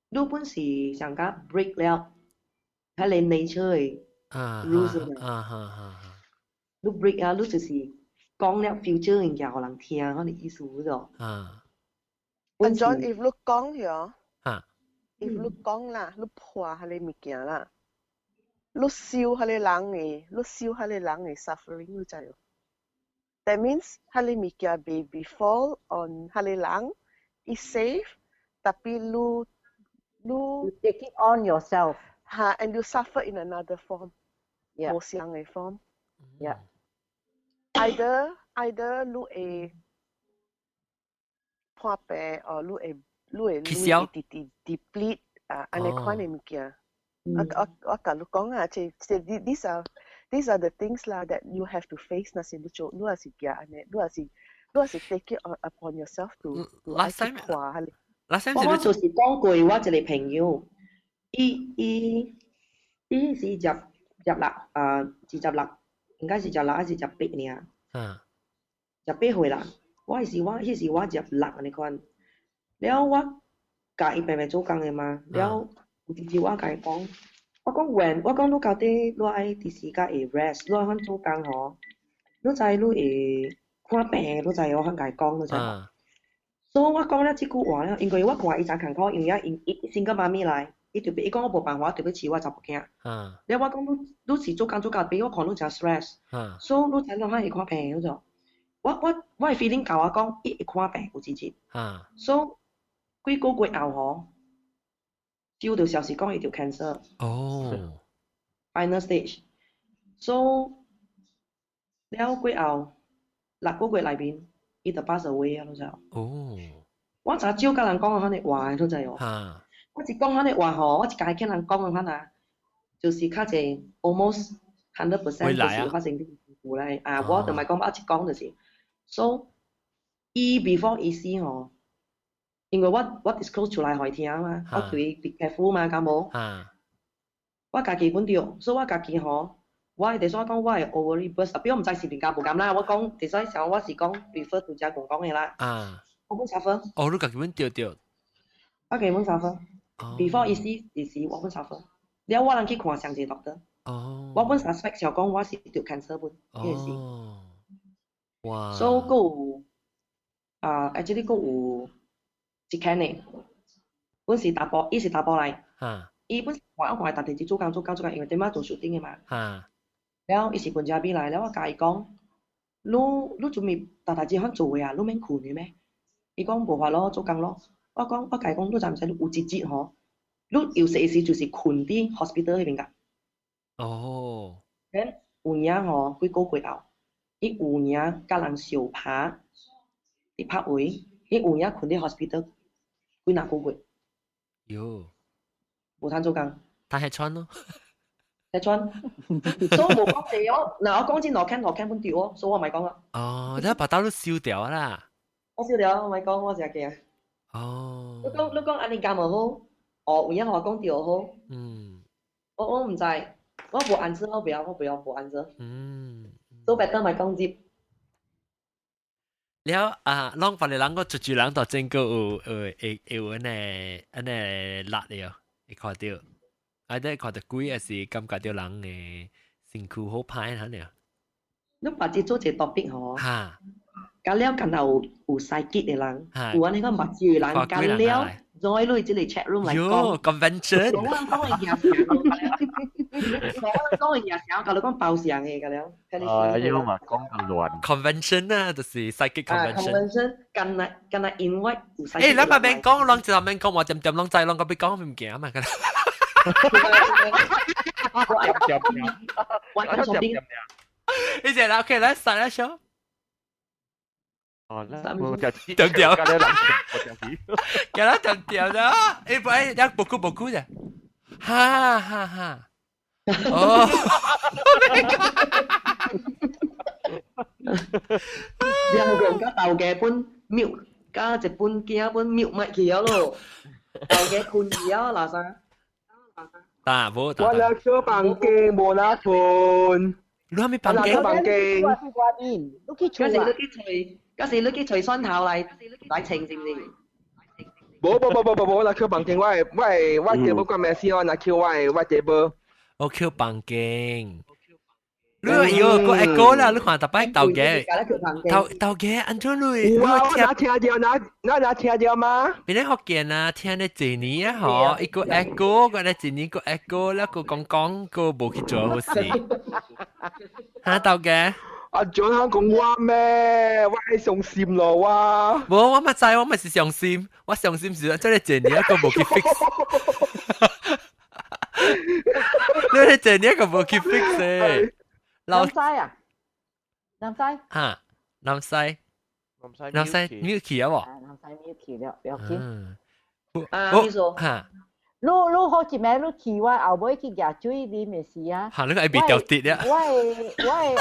你本是上加 break 了，喺你 nature 嘅 rules 啊，你 break 啊，你就是講了 future 嘅嘢，互人聽，我哋意思嗰度。John， if 你講咗。if 你講啦，你破下你物件啦，你燒下你人嘅 suffering 你知唔 ？That means 下你物件被 befall on 下你人 is safe， tapi 你 take it on yourself。and you suffer in another form， 無相嘅 form。either 你會破病，或你會deplete 安尼款嘅物件。我甲你講啊，these are the things 啦 that you have to face。那是你做，你係驚安尼，你係 take it upon yourself to 破下你。我就是講過，我一個朋友，伊是16，應該是16還是18爾？18歲啦，迄時我16安尼款。了我甲伊平平做工的嘛，了有陣時我甲伊講，我講你到底你愛佇時間會 rest， 你愛返做工吼，你知你會看病，你知我返甲伊講，你知。所以我講了這句話了，因為我看伊真艱苦，因為伊single媽咪來，伊講我無辦法，特別飼我查某囝。了我講你是做工比我看你真 stress， 所以你知你會看病，你知。我嘅 feeling 甲我講，伊會看病有真真。所以幾個月後吼，收到消息講伊條 cancer。final stage。so 了過後6個月內面，伊就pass away 啊，你知。我真少甲人講安尼話，你知哦。我一講安尼話吼，我一家聽人講安那，就是較濟 almost 100% 就是發生啲事故咧。我就咪講，我一講就是。so 伊 before 伊死吼。因為我 disclose 出來互伊聽嘛，我對伊 be careful 嘛，敢無？我家己本着，所以我家己吼，我第三講我係 ovary burst， 特別我唔知是邊間無咁啦。我講第三時候我是講 prefer 杜家公講嘅啦。我本suffer。你家己本對。我家己本suffer。before 伊死時我本suffer。了我人去看上一個 doctor。我本 suspect 想講我是條 cancer 本，因是。哇。所以佫有actually 佫有。一間呢，本是大波，伊是大波來，伊本我看逐日做工，因為點解做 shooting 嘅嘛，了伊是本家邊來，了我甲伊講，你做咩大隻肯做嘅啊？你免困嘅咩？伊講無法咯，做工咯。我講我甲伊講，你知唔知有節節吼？你有時就是困佇 hospital 迄邊甲。哦。咁有影吼幾個月後，伊有影甲人相拍，伊拍位，伊有影困佇 hospital 幾若個月。喲。無通做工。他係穿咯。係穿。所以無講地哦，嗱我講真落 can 本掉哦，所以我咪講啦。哦，你把刀都燒掉啦。我燒掉，我咪講，我成日驚。哦。你講安尼咁又好，有影我講掉好。我唔知，我無安置，我不要無安置。so better 咪講接。了啊，啷把你啷個住人到整個有安尼辣了，你看到，啊啲看到鬼也是感覺到人嘅辛苦好歹嚇了。你把這做一個 topic 吼。嚇。干了干有細結嘅人，有安尼個目睭嘅人干了，再落即個 chat room 嚟講。convention。我講嘅嘢我講嘅嘢少，佢講爆上嘅，咁樣。要嘛講咁亂。convention 啊，就是psychic convention。convention 干那 invite 有細。誒，你咪免講，啷就免講，話點啷仔啷個別講唔驚啊嘛，佢。你隻啦 ，OK，來實一首。哦，我就知點點，我就知，叫他點點的，誒不誒，要beaucoup嘅，哈哈哈，哦，兩個人加豆嘅本milk，加一本幾本 milk 咪去咗咯，豆嘅困去咗嗱啥？打冇打。我來做房間冇拿盤，你係咪房間？房間。嗰時你去除酸頭嚟稱是唔是？冇，我去房間，我table 關咩事？我去我 table。我去房間。你有個 echo 啦，你看特別豆嘅，豆嘅，安怎你？我聽到嗎？邊啲學見啊？聽你字呢啊？嗬，一個 echo，個你字呢個 echo，แล้ว個講個冇去做好事。嚇豆嘅？阿長香講我咩？我係上線咯哇！冇，我咪知，我咪是上線，我上線時真係借你一個冇去 fix。你係借你一個冇去 fix 嘅。南西啊？南西？嚇，南西 Milky 啊喎。南西 Milky 了，不要緊。你說嚇。你好似咩？你去我後尾去夾水啉嘅事啊！嚇，你個係被掉跌啊！我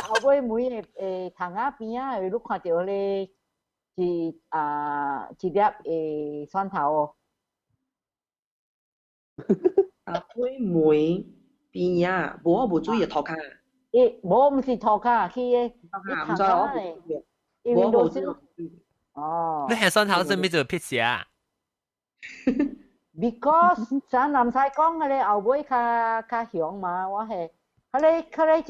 後尾每塘仔邊啊，你看到咧一粒蒜頭哦。後尾每邊啊，我無注意塗骹。無唔是塗骹，去唔知我無注意。哦。你係蒜頭做咩做撇事啊？Because 像南西講嘅咧，後尾較香嘛，我係，佢咧一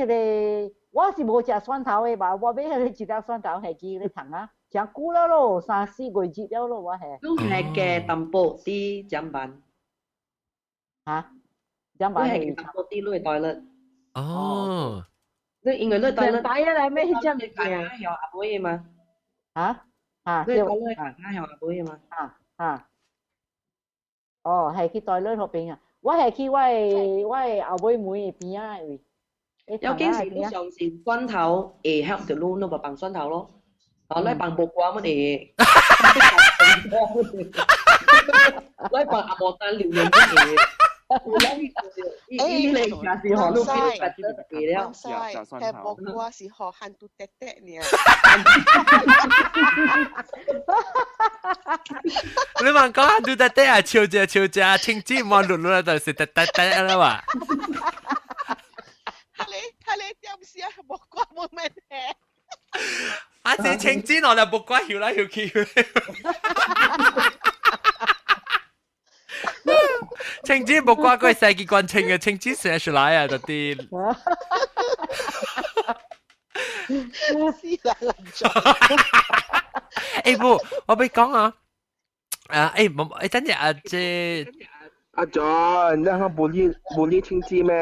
個，我是無食蒜頭嘅吧，我買佢咧一粒蒜頭係記咧糖啊，食久了咯，3、4個月了咯，我係。你係嘅淡薄啲砧板。嚇？砧板係。你係淡薄啲攞袋啦。哦。你因為攞袋啦。袋啊！你咩砧嘅？係向阿妹嘛？嚇？你講咧係向阿妹嘛？嚇。哦，係去袋裡嗰邊啊！我係去我後尾妹邊啊位。有幾時你上線蒜頭help 條路，你咪bằng蒜頭咯。你bằng bột qua mới để lấy bằng à bột tan liều lượng cái gì ý này là gì họ luôn biết là gì đó係bột qua是學行到滴滴呢。你問講行到滴滴啊，笑隻，青枝望落落就是滴滴啦嘛。睇你點試啊？木瓜冇咩嘢。啊！是青枝我就木瓜搖來搖去。青枝木瓜嗰係世界冠青嘅，青枝寫出來啊！嗰啲。誒不，我俾講啊。誒，等陣啊，即阿 John， 你係冇呢青枝咩？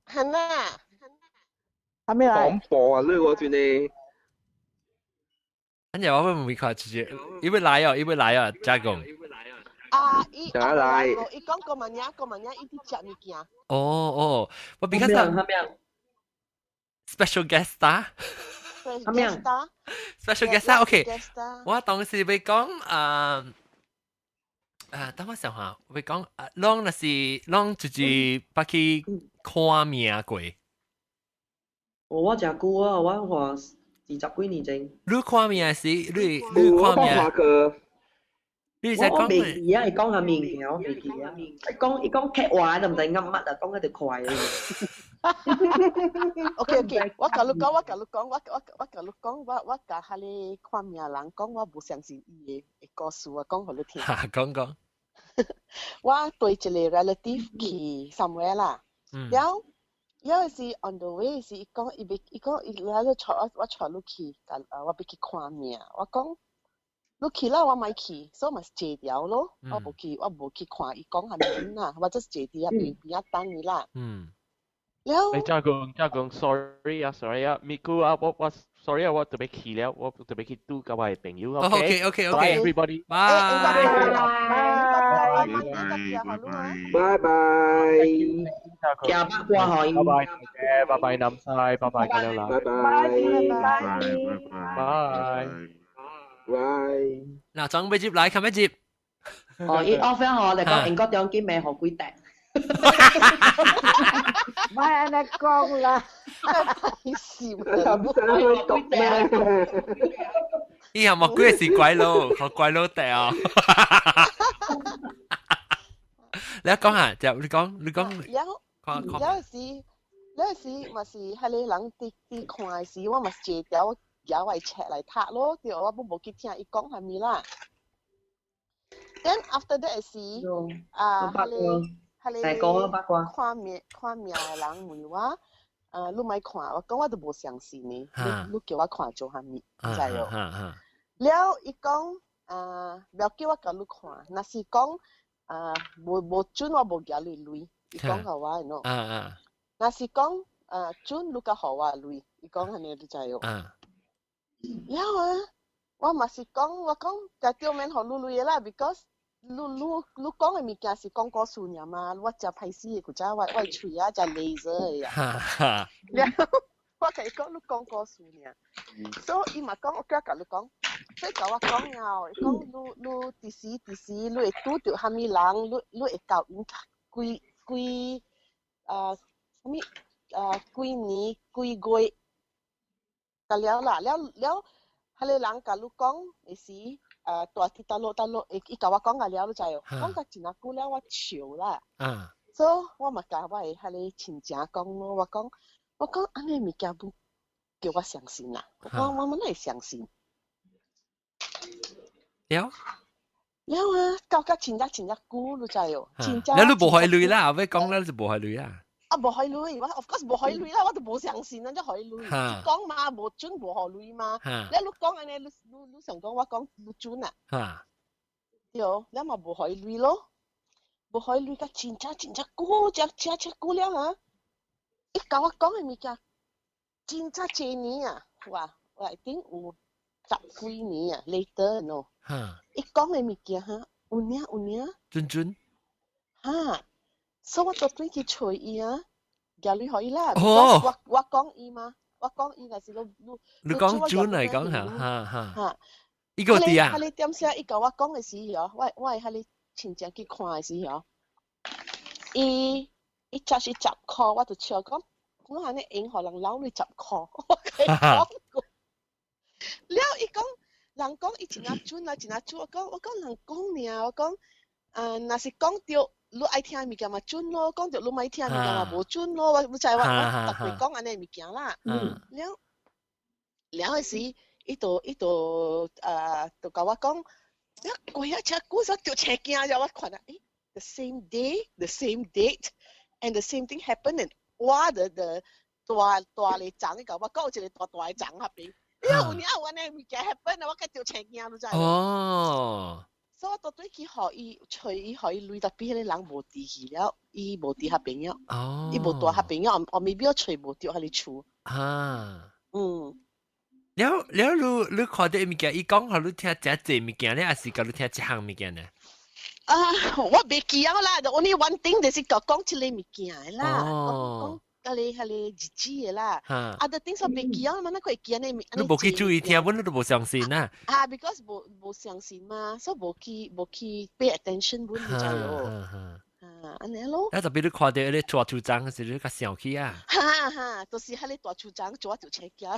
係啦。係咩嚟？廣播啊！呢個段你跟住我會唔會看直接？伊要來哦，加工。伊來，伊講個物嘢，伊啲食物件。哦，我because special guest star。special guest star，OK。我當時要講等我想下，要講攏那是攏就是捌去看命過。我食久啊，我話20幾年前。你看命是你看命。你在講咩？而家係講下面條，未記啊！伊講劇話就唔使噏乜啊，講喺度快啊。OK， 我甲你講，我甲下你看命人講，我無相信伊嘅故事啊，講互你聽。講。我對一個 relative 去 somewhere 啦，有時 on the way 時伊講伊來咗坐我坐落去，我要去看命，我講。你去啦，我咪去，所以咪借掉咯。我冇去看，伊講係咪啦？我just借掉邊一單你啦。แล้ว你加工 sorry 啊 มิกู啊我 sorry 啊我特別去了，我特別去ดูกับ我朋友 OK bye everybody bye bye bye น้ำใสbye bye กันแล้วล่ะ bye嗱，總俾接嚟，冚一接。伊 offer 我哋講英國獎金咩好貴啲？唔係安尼講啦，笑唔使去讀咩？以後莫鬼是鬼佬，學鬼佬地啊！你講下，就你講。有時咪是係你人啲看時，我咪借掉。有位尺嚟拍咯，對我冇去聽伊講係咪啦。Then after that 是係你看面嘅人問我，你咪看，我講我都冇相信你，你叫我看做係咪？就係咯。了伊講唔要叫我甲你看，若是講冇準我冇叫你累，伊講係我喏。若是講準你甲好我累，伊講係你就係咯。有啊，我嘛是講，我講就叫免學女女啦 ，because 你講嘅物件是講故事呀嘛，我只歹死嘅，佢只我喙啊只 laser 呀。我同伊講你講故事呀，所以伊嘛講，我今日甲你講，所以甲我講呀，伊講你第時你會拄着蝦米人，你會教因幾年幾月。ก็แล้วฮัลโหลหลังกับลูกก้องไอ้สิตัวที่ตลกอีกว่าก้องกันแล้วรู้ใจอ๋อก้องกับจีน่ากูแล้วว่าเฉียวละso ว่ามากับว่าฮัลโหลชินจ้าก้องเนาะว่าก้องอันนี้มีแกบุ叫我相信啦我们哪会相信แล้ว教甲真正久รู้ใจอ๋อ真正แล้ว你冇開累啦，咩講咧就冇開累啦。無可累，我 of course 無可累啦，我都無相信啊，即可以累。講嘛無準無可累嘛。你講安尼，你想講我講無準啊？對，你嘛無可以累咯，無可以累個真正久，真久了啊！伊甲我講嘅物件，真正幾年啊？我一定有10幾年啊 ，later no。伊講嘅物件哈，有領。準。哈。所以我昨天去找伊啊，叫你可以啦。我講伊嘛，我講伊係是你講準嚟講嚇，依個啲啊。你點寫？伊甲我講嘅時候，我係喺你親自去看嘅時候，伊charge 10塊，我就笑講，我係你銀行人撈你10塊，我佢講過。了伊講，人講伊真係準啊，真係準。我講人講呢，我講若是講到。你愛聽物件嘛準咯，講到你咪聽物件嘛無準咯，我就係我特別講安尼物件啦。了時伊就甲我講，過一隻股就條車鏡就我看啊，the same day, the same date, and the same thing happened and 哇的大嚟長，伊甲我講一個大嚟長下邊，有安尼物件 happen， 我個條車鏡都知。哦。所以我到底去學伊，隨伊學伊累，特別迄個人無地去了，伊無地下朋友，伊無大下朋友，我未必要隨無掉喺你厝。你看到物件，伊講互你聽真濟物件咧，還是甲你聽一項物件呢？我袂記啊啦，the only one thing 就是講一個物件啦，講係日子嘅啦。other things 我袂記啊，嘛，那個會記呢？你無去注意聽，本你都無相信啊。because 無相信嘛，所以無去 pay attention 本就咯。安尼咯。特別你看到你大處長時，你較生氣啊。都是迄個大處長做條車架。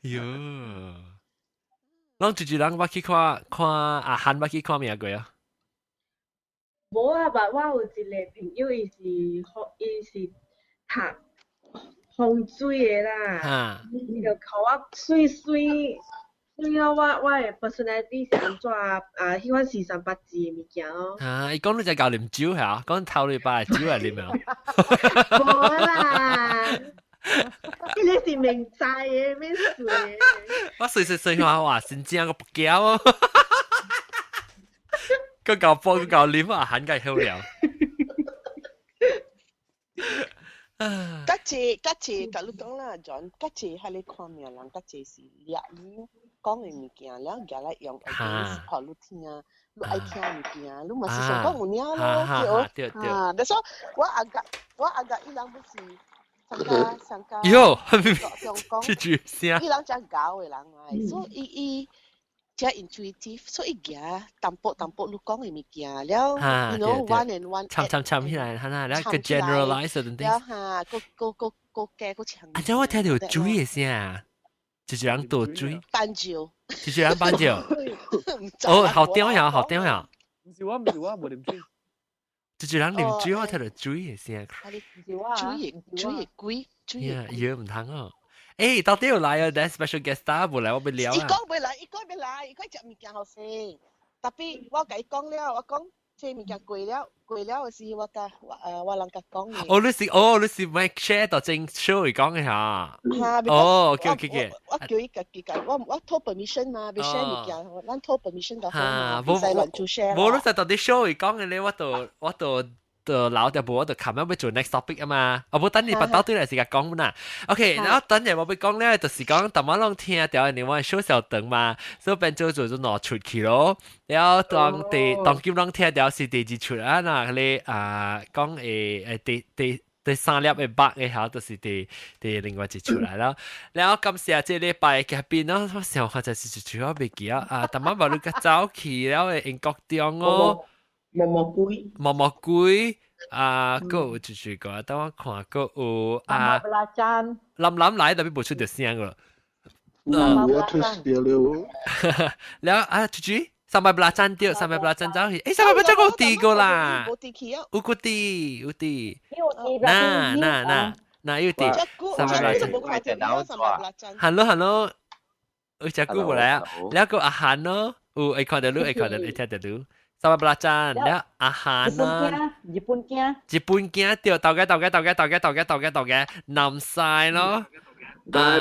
喲。咱一人捌去看阿漢捌去看咩過啊？無啊，但我有一個朋友，伊是讀風水的啦。伊就甲我水了，我的 personality 是安怎喜歡時辰八字的物件咯。伊講你就教啉酒嚇，講頭禮拜酒嚟啉啊？無啦。你是明仔嘅咩水？我碎話真正個不驚哦，個搞波個搞啉啊，涵蓋好了。甲你講啦，John，甲係你看命人，甲是掠你講嘅物件，然後夾來用，學你聽，你愛聽物件，你嘛是想講有領咯，對。但係我阿個伊人不是。喲，這句聲。伊人真搞嘅人嚟，所以伊真 intuitive，所以伊行淡薄你講嘅物件，了，you know one and one。參起來，係啦，แล้ว個 generalize 嗰啲。嚇，個嘅個長。啊，即係我聽到水嘅聲啊，就是人倒水。斑鳩。就是人斑鳩。哦，好屌呀！唔是我冇啉水。就是人啉水，我聽到水嘅聲。水嘅嘢唔通哦。誒，到底要來啊？但 special guest star 冇來，我俾聊啊。伊講袂來，伊食物件好食。特別我甲伊講了，我講這物件貴了嘅時，我人甲講嘅。你是咪 share 到正 show 嚟講嘅嚇？OK。我叫伊家己我拖 permission 嘛，俾 share 物件，咱拖 permission 就好嘛，唔使亂做 share。冇，你實到啲 show 嚟講嘅咧，我度留條步，我度琴日要做 next topic 啊嘛。我冇等你拔刀對嚟時間講啦。OK，然後等陣我俾講咧，就是講淡仔攏聽掉你我 show 小等嘛，所以變做攞出去咯。然後當今攏聽掉是第二出啊，嗱你講第三粒嘅北嘅嚇，就是第另外一出來啦。然後今時即禮拜嘅邊咯，我想看就係主要未記啊。淡仔話你個走去了嘅英國中哦。毛毛龜個有一個，等我看個有冧來，特別冇出條聲個。我出聲了。แล้ว豬三百不拉真掉，三百不拉真走去，三百不真個地個啦，有個地，有地，那有地，三百不拉真。Hello，有隻股冇嚟啊，แล้ว個อาหารเนาะไอ้คนเดียวรู้ไอ้คนเดียวไอ้เดียวรู้sama belacanแล้วอาหารญี่ปุ่นแก่เดี๋ยวเตาแกนำทรายเนาะบาย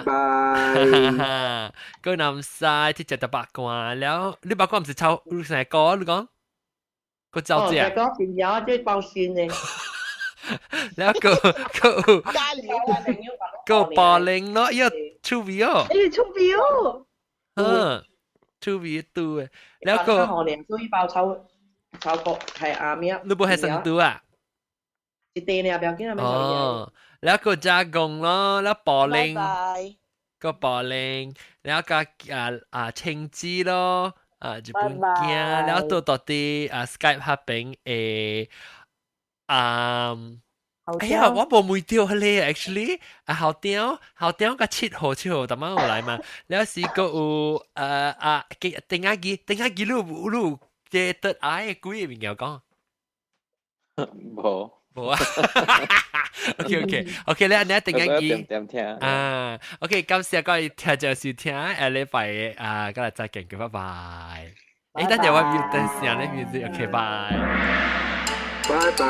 ก็นำทรายที่จะตะปะกว่าแล้ว你把我唔是抄你成個你講個照字啊講變咗即係爆線嘅แล้วก็ปอเล็งเนาะ要出味哦出味ตัวแล้วก็河涼水爆炒角係啱咩？你冇係成都啊？是地呢？不要緊啊！哦，แล้วก็จะกงเนาะแล้วปอเล็งก็ปอเล็งแล้วก็เชงจีเนาะญี่ปุ่นแก่แล้วตัวที่Skype 下邊哎呀，我冇每條係你 actually 後條個7號特晚我來嘛，แล้ว是個有定下機路嘅得愛嘅幾面有講，冇啊，OK，咧你定下機OK，感謝各位聽眾收聽，下禮拜今日再見，拜拜。等陣我要等時間咧，OK，拜拜。